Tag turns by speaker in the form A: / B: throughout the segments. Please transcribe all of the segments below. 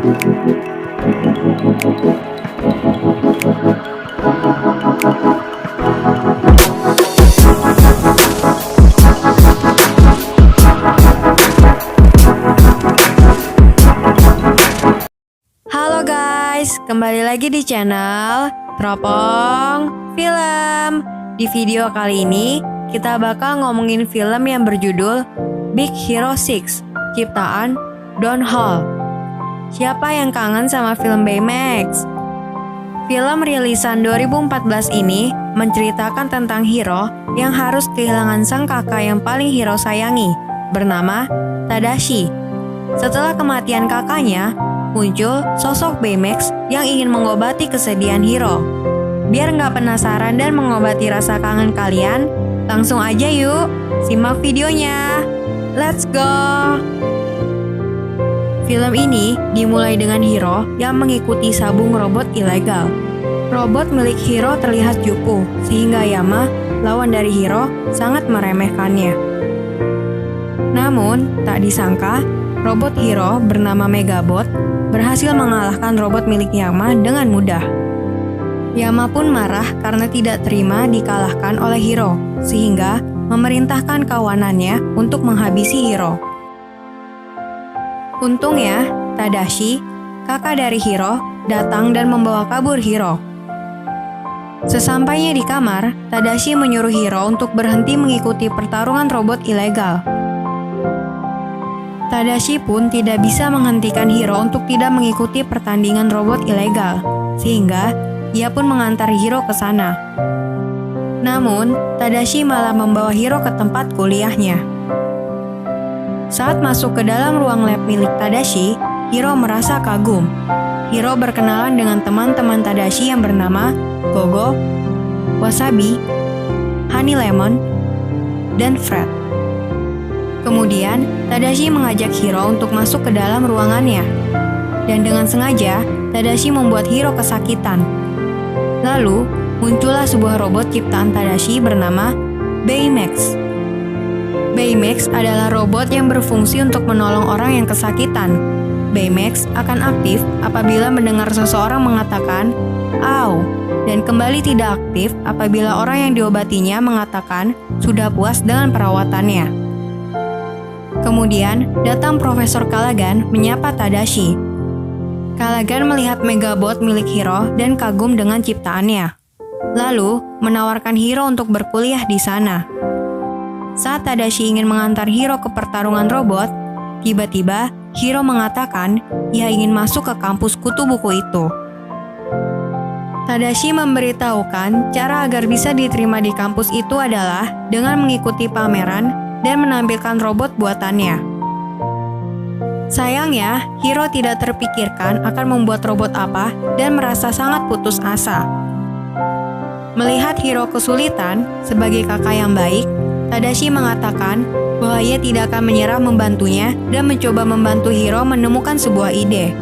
A: Halo guys, kembali lagi di channel Teropong Film. Di video kali ini, kita bakal ngomongin film yang berjudul Big Hero 6, ciptaan Don Hall. Siapa yang kangen sama film Baymax? Film rilisan 2014 ini menceritakan tentang hero yang harus kehilangan sang kakak yang paling hero sayangi, bernama Tadashi. Setelah kematian kakaknya, muncul sosok Baymax yang ingin mengobati kesedihan hero. Biar nggak penasaran dan mengobati rasa kangen kalian, langsung aja yuk, simak videonya. Let's go! Film ini dimulai dengan hero yang mengikuti sabung robot ilegal. Robot milik hero terlihat cupu, sehingga Yama, lawan dari hero, sangat meremehkannya. Namun, tak disangka, robot hero bernama Megabot berhasil mengalahkan robot milik Yama dengan mudah. Yama pun marah karena tidak terima dikalahkan oleh hero, sehingga memerintahkan kawanannya untuk menghabisi hero. Untungnya, Tadashi, kakak dari hero, datang dan membawa kabur hero. Sesampainya di kamar, Tadashi menyuruh hero untuk berhenti mengikuti pertarungan robot ilegal. Tadashi pun tidak bisa menghentikan hero untuk tidak mengikuti pertandingan robot ilegal, sehingga ia pun mengantar hero ke sana. Namun, Tadashi malah membawa hero ke tempat kuliahnya. Saat masuk ke dalam ruang lab milik Tadashi, hero merasa kagum. Hero berkenalan dengan teman-teman Tadashi yang bernama Gogo, Wasabi, Honey Lemon, dan Fred. Kemudian, Tadashi mengajak hero untuk masuk ke dalam ruangannya. Dan dengan sengaja, Tadashi membuat hero kesakitan. Lalu, muncullah sebuah robot ciptaan Tadashi bernama Baymax. Baymax adalah robot yang berfungsi untuk menolong orang yang kesakitan. Baymax akan aktif apabila mendengar seseorang mengatakan, "Au," dan kembali tidak aktif apabila orang yang diobatinya mengatakan sudah puas dengan perawatannya. Kemudian, datang Profesor Callaghan menyapa Tadashi. Callaghan melihat Megabot milik hero dan kagum dengan ciptaannya. Lalu, menawarkan hero untuk berkuliah di sana. Saat Tadashi ingin mengantar hero ke pertarungan robot, tiba-tiba hero mengatakan ia ingin masuk ke kampus kutu buku itu. Tadashi memberitahukan cara agar bisa diterima di kampus itu adalah dengan mengikuti pameran dan menampilkan robot buatannya. Sayangnya, hero tidak terpikirkan akan membuat robot apa dan merasa sangat putus asa. Melihat hero kesulitan, sebagai kakak yang baik, Tadashi mengatakan bahwa ia tidak akan menyerah membantunya dan mencoba membantu hero menemukan sebuah ide.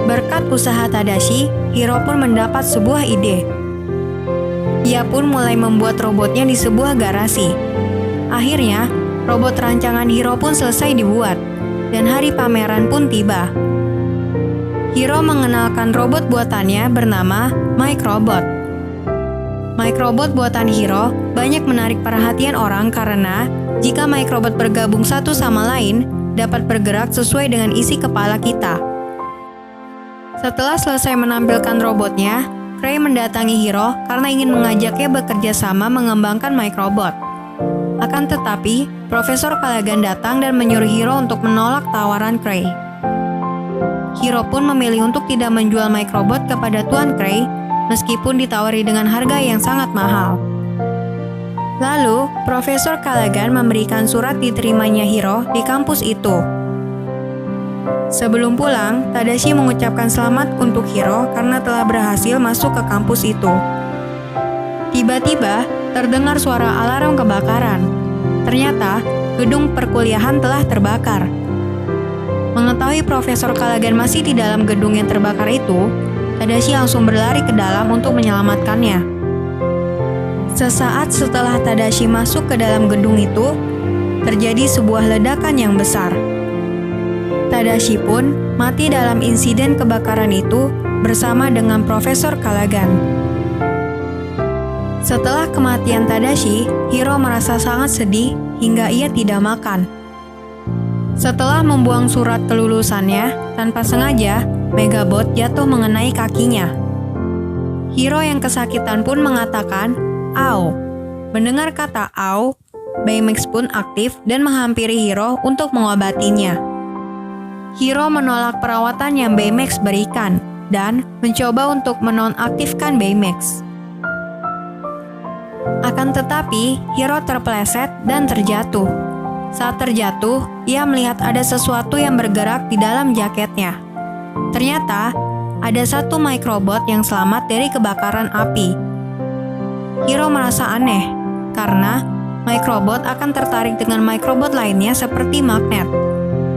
A: Berkat usaha Tadashi, hero pun mendapat sebuah ide. Ia pun mulai membuat robotnya di sebuah garasi. Akhirnya, robot rancangan hero pun selesai dibuat, dan hari pameran pun tiba. Hero mengenalkan robot buatannya bernama Microbot. Microbot buatan hero banyak menarik perhatian orang karena jika Microbot bergabung satu sama lain, dapat bergerak sesuai dengan isi kepala kita. Setelah selesai menampilkan robotnya, Cray mendatangi hero karena ingin mengajaknya bekerja sama mengembangkan Microbot. Akan tetapi, Profesor Callaghan datang dan menyuruh hero untuk menolak tawaran Cray. Hero pun memilih untuk tidak menjual Microbot kepada Tuan Cray, meskipun ditawari dengan harga yang sangat mahal. Lalu, Profesor Callaghan memberikan surat diterimanya hero di kampus itu. Sebelum pulang, Tadashi mengucapkan selamat untuk hero karena telah berhasil masuk ke kampus itu. Tiba-tiba, terdengar suara alarm kebakaran. Ternyata, gedung perkuliahan telah terbakar. Mengetahui Profesor Callaghan masih di dalam gedung yang terbakar itu, Tadashi langsung berlari ke dalam untuk menyelamatkannya. Sesaat setelah Tadashi masuk ke dalam gedung itu, terjadi sebuah ledakan yang besar. Tadashi pun mati dalam insiden kebakaran itu bersama dengan Profesor Callaghan. Setelah kematian Tadashi, Hiro merasa sangat sedih hingga ia tidak makan. Setelah membuang surat kelulusannya, tanpa sengaja, Megabot jatuh mengenai kakinya. Hiro yang kesakitan pun mengatakan, "Au." Mendengar kata "au", Baymax pun aktif dan menghampiri Hiro untuk mengobatinya. Hiro menolak perawatan yang Baymax berikan dan mencoba untuk menonaktifkan Baymax. Akan tetapi, Hiro terpeleset dan terjatuh. Saat terjatuh, ia melihat ada sesuatu yang bergerak di dalam jaketnya. Ternyata, ada satu microbot yang selamat dari kebakaran api. Hiro merasa aneh, karena microbot akan tertarik dengan microbot lainnya seperti magnet.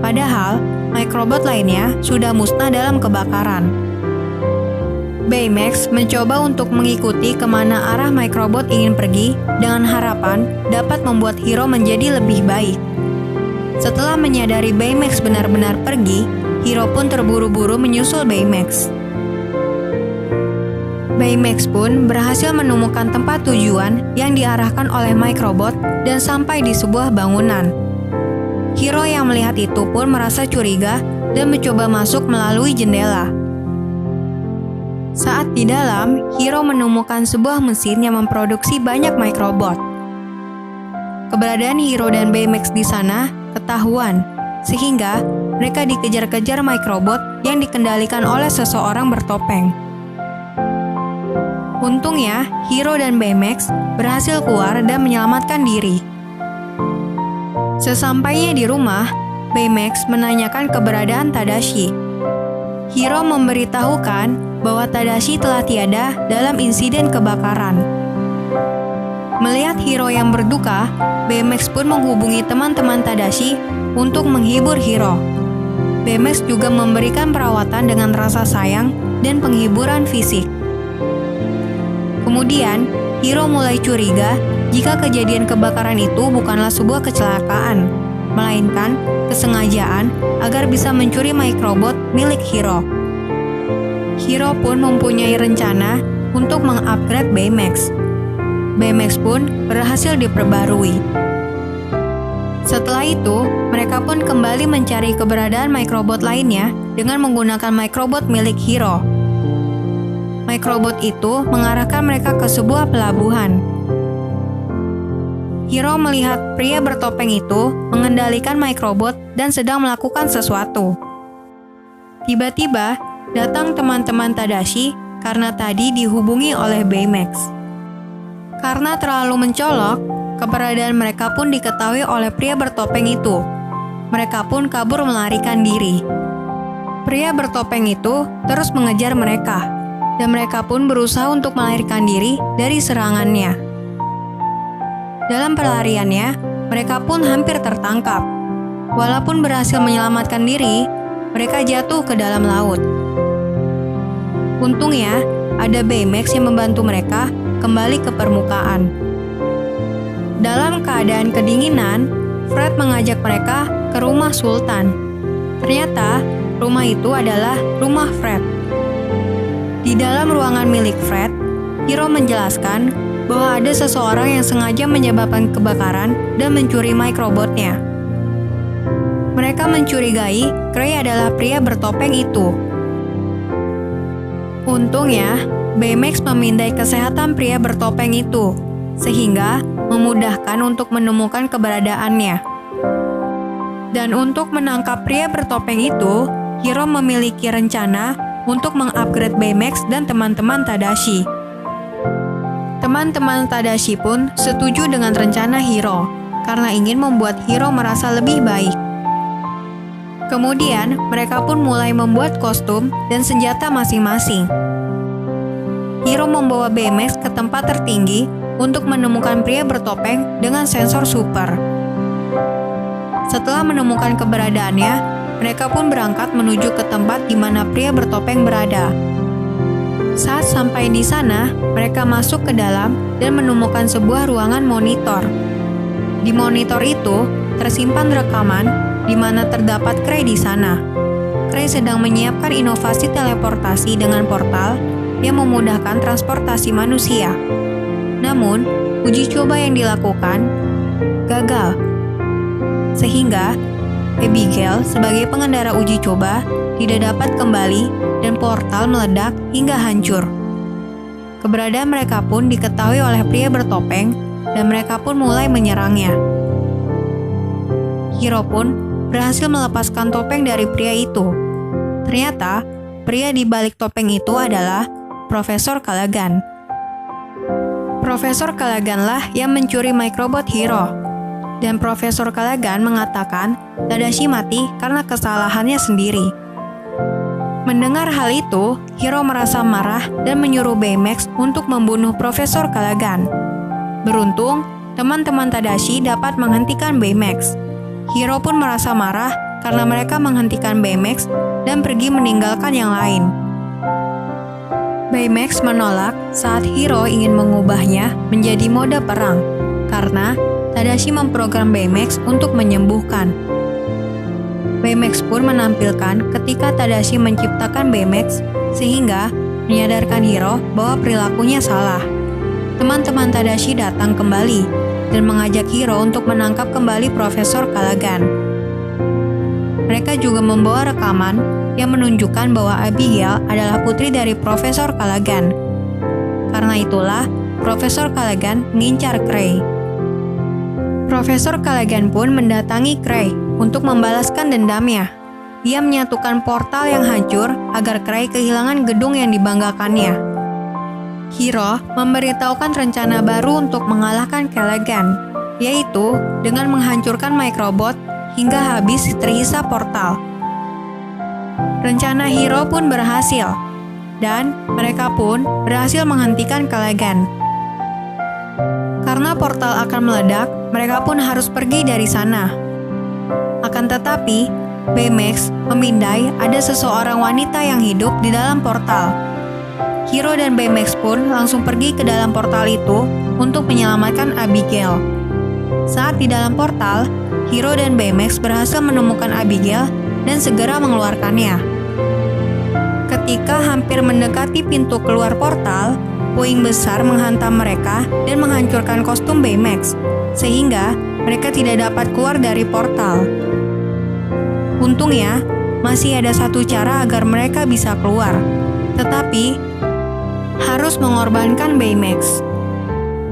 A: Padahal, microbot lainnya sudah musnah dalam kebakaran. Baymax mencoba untuk mengikuti kemana arah microbot ingin pergi dengan harapan dapat membuat Hiro menjadi lebih baik. Setelah menyadari Baymax benar-benar pergi, Hiro pun terburu-buru menyusul Baymax. Baymax pun berhasil menemukan tempat tujuan yang diarahkan oleh microbot dan sampai di sebuah bangunan. Hiro yang melihat itu pun merasa curiga dan mencoba masuk melalui jendela. Saat di dalam, Hiro menemukan sebuah mesin yang memproduksi banyak microbot. Keberadaan Hiro dan Baymax di sana ketahuan, sehingga mereka dikejar-kejar microbot yang dikendalikan oleh seseorang bertopeng. Untungnya, Hiro dan Baymax berhasil keluar dan menyelamatkan diri. Sesampainya di rumah, Baymax menanyakan keberadaan Tadashi. Hiro memberitahukan bahwa Tadashi telah tiada dalam insiden kebakaran. Melihat Hiro yang berduka, Baymax pun menghubungi teman-teman Tadashi untuk menghibur Hiro. Baymax juga memberikan perawatan dengan rasa sayang dan penghiburan fisik. Kemudian, Hiro mulai curiga jika kejadian kebakaran itu bukanlah sebuah kecelakaan, melainkan kesengajaan agar bisa mencuri microbot milik Hiro. Hiro pun mempunyai rencana untuk mengupgrade Baymax. Baymax pun berhasil diperbarui. Setelah itu, mereka pun kembali mencari keberadaan microbot lainnya dengan menggunakan microbot milik Hiro. Microbot itu mengarahkan mereka ke sebuah pelabuhan. Hiro melihat pria bertopeng itu mengendalikan microbot dan sedang melakukan sesuatu. Tiba-tiba, datang teman-teman Tadashi karena tadi dihubungi oleh Baymax. Karena terlalu mencolok, keberadaan mereka pun diketahui oleh pria bertopeng itu. Mereka pun kabur melarikan diri. Pria bertopeng itu terus mengejar mereka, dan mereka pun berusaha untuk melarikan diri dari serangannya. Dalam pelariannya, mereka pun hampir tertangkap. Walaupun berhasil menyelamatkan diri, mereka jatuh ke dalam laut. Untungnya, ada Baymax yang membantu mereka kembali ke permukaan. Dalam keadaan kedinginan, Fred mengajak mereka ke rumah Sultan. Ternyata, rumah itu adalah rumah Fred. Di dalam ruangan milik Fred, Hiro menjelaskan bahwa ada seseorang yang sengaja menyebabkan kebakaran dan mencuri microbotnya. Mereka mencurigai Gray adalah pria bertopeng itu. Untungnya, Baymax memindai kesehatan pria bertopeng itu, sehingga memudahkan untuk menemukan keberadaannya. Dan untuk menangkap pria bertopeng itu, Hiro memiliki rencana untuk mengupgrade Baymax dan teman-teman Tadashi. Teman-teman Tadashi pun setuju dengan rencana Hiro, karena ingin membuat Hiro merasa lebih baik. Kemudian, mereka pun mulai membuat kostum dan senjata masing-masing. Hiro membawa Baymax ke tempat tertinggi untuk menemukan pria bertopeng dengan sensor super. Setelah menemukan keberadaannya, mereka pun berangkat menuju ke tempat di mana pria bertopeng berada. Saat sampai di sana, mereka masuk ke dalam dan menemukan sebuah ruangan monitor. Di monitor itu tersimpan rekaman di mana terdapat Gray di sana. Cray sedang menyiapkan inovasi teleportasi dengan portal yang memudahkan transportasi manusia. Namun, uji coba yang dilakukan gagal. Sehingga, Abigail sebagai pengendara uji coba tidak dapat kembali dan portal meledak hingga hancur. Keberadaan mereka pun diketahui oleh pria bertopeng dan mereka pun mulai menyerangnya. Hiro pun berhasil melepaskan topeng dari pria itu. Ternyata, pria di balik topeng itu adalah Profesor Callaghan. Profesor Callaghan lah yang mencuri microbot Hiro. Dan Profesor Callaghan mengatakan Tadashi mati karena kesalahannya sendiri. Mendengar hal itu, Hiro merasa marah dan menyuruh Baymax untuk membunuh Profesor Callaghan. Beruntung, teman-teman Tadashi dapat menghentikan Baymax. Hiro pun merasa marah karena mereka menghentikan Baymax dan pergi meninggalkan yang lain. Baymax menolak saat Hiro ingin mengubahnya menjadi mode perang, karena Tadashi memprogram Baymax untuk menyembuhkan. Baymax pun menampilkan ketika Tadashi menciptakan Baymax sehingga menyadarkan Hiro bahwa perilakunya salah. Teman-teman Tadashi datang kembali dan mengajak Hiro untuk menangkap kembali Profesor Callaghan. Mereka juga membawa rekaman yang menunjukkan bahwa Abigail adalah putri dari Profesor Callaghan. Karena itulah, Profesor Callaghan mengincar Cray. Profesor Callaghan pun mendatangi Cray untuk membalaskan dendamnya. Dia menyatukan portal yang hancur agar Cray kehilangan gedung yang dibanggakannya. Hiro memberitahukan rencana baru untuk mengalahkan Callaghan, yaitu dengan menghancurkan microbot hingga habis terhisap portal. Rencana Hiro pun berhasil, dan mereka pun berhasil menghentikan Callaghan. Karena portal akan meledak, mereka pun harus pergi dari sana. Akan tetapi, Baymax memindai ada seseorang wanita yang hidup di dalam portal. Hiro dan Baymax pun langsung pergi ke dalam portal itu untuk menyelamatkan Abigail. Saat di dalam portal, Hiro dan Baymax berhasil menemukan Abigail dan segera mengeluarkannya. Ketika hampir mendekati pintu keluar portal, puing besar menghantam mereka dan menghancurkan kostum Baymax, sehingga mereka tidak dapat keluar dari portal. Untungnya, masih ada satu cara agar mereka bisa keluar, tetapi harus mengorbankan Baymax.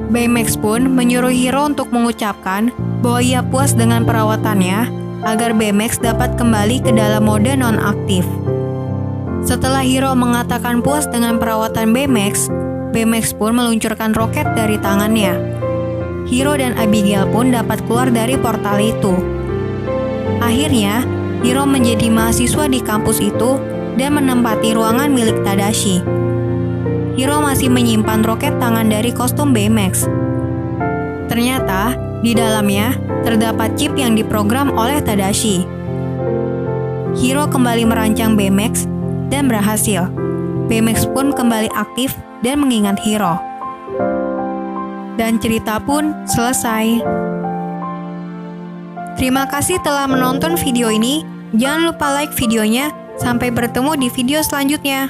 A: Baymax pun menyuruh Hiro untuk mengucapkan bahwa ia puas dengan perawatannya agar Baymax dapat kembali ke dalam mode non-aktif. Setelah Hiro mengatakan puas dengan perawatan Baymax, Baymax pun meluncurkan roket dari tangannya. Hiro dan Abigail pun dapat keluar dari portal itu. Akhirnya, Hiro menjadi mahasiswa di kampus itu dan menempati ruangan milik Tadashi. Hiro masih menyimpan roket tangan dari kostum Baymax. Ternyata, di dalamnya terdapat chip yang diprogram oleh Tadashi. Hiro kembali merancang Baymax dan berhasil. Baymax pun kembali aktif dan mengingat Hiro. Dan cerita pun selesai. Terima kasih telah menonton video ini. Jangan lupa like videonya. Sampai bertemu di video selanjutnya.